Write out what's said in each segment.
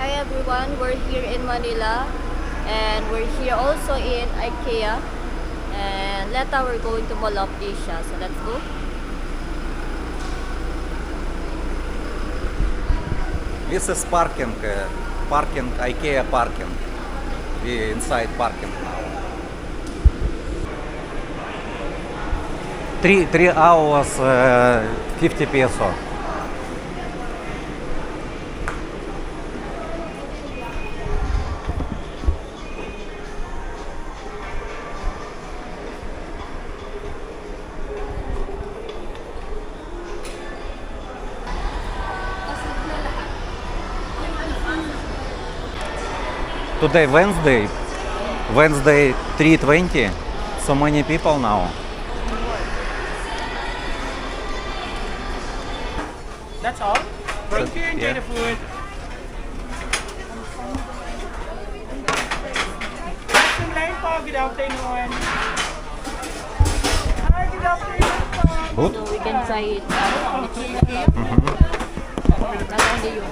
Hi everyone, we're here in Manila and we're here also in IKEA and later we're going to Mall of Asia, so let's go. This is parking, IKEA parking. We inside parking now. 3 hours, 50 peso. Today Wednesday 3:20. So many people now. That's all? Thank you, enjoy Yeah. the food. Action line po, good afternoon. Hi, good afternoon po. Good. So we can try it. Not only you.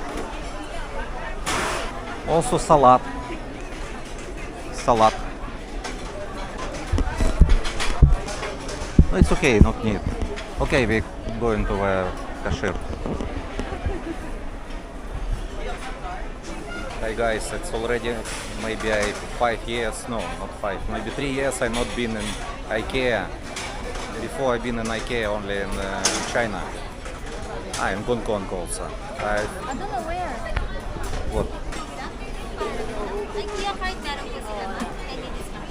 Also salad. No, it's okay, not need. Okay, we going to the cashier. Hi guys, it's already maybe 5 years, no, not 5, maybe 3 years I've not been in IKEA. Before I've been in IKEA only in China. In Hong Kong also. I don't know where. What? IKEA card meron po sila ma'am. Any discount?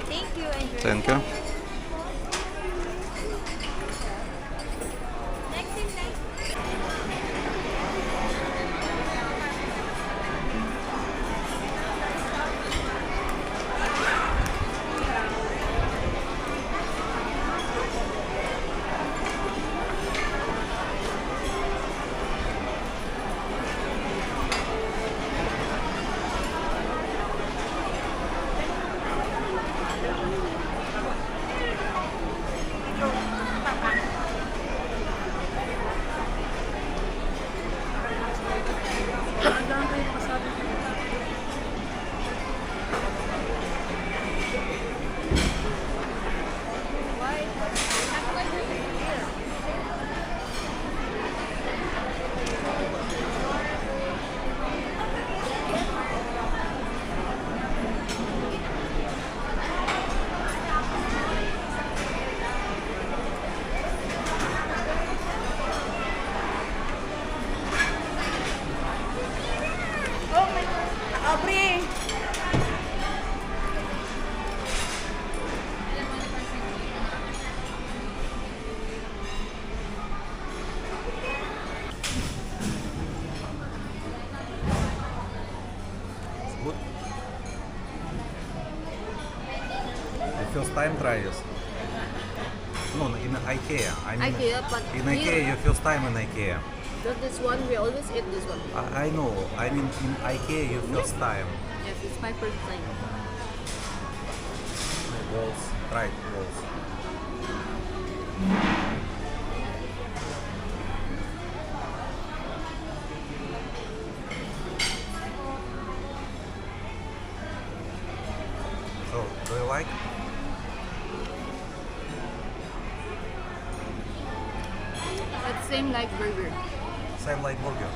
Thank you. Enjoy. Thank you. Next in line. Oh my God. Aubrey! Good. The first time try this? No, in IKEA. I mean, IKEA, but in here- IKEA, your first time in IKEA. Just this one, we always eat this one. I know. I mean, in IKEA, your first time. Yes, it's my first time. Walls. Try walls. So, do you like? It's same like burger. Same like burger.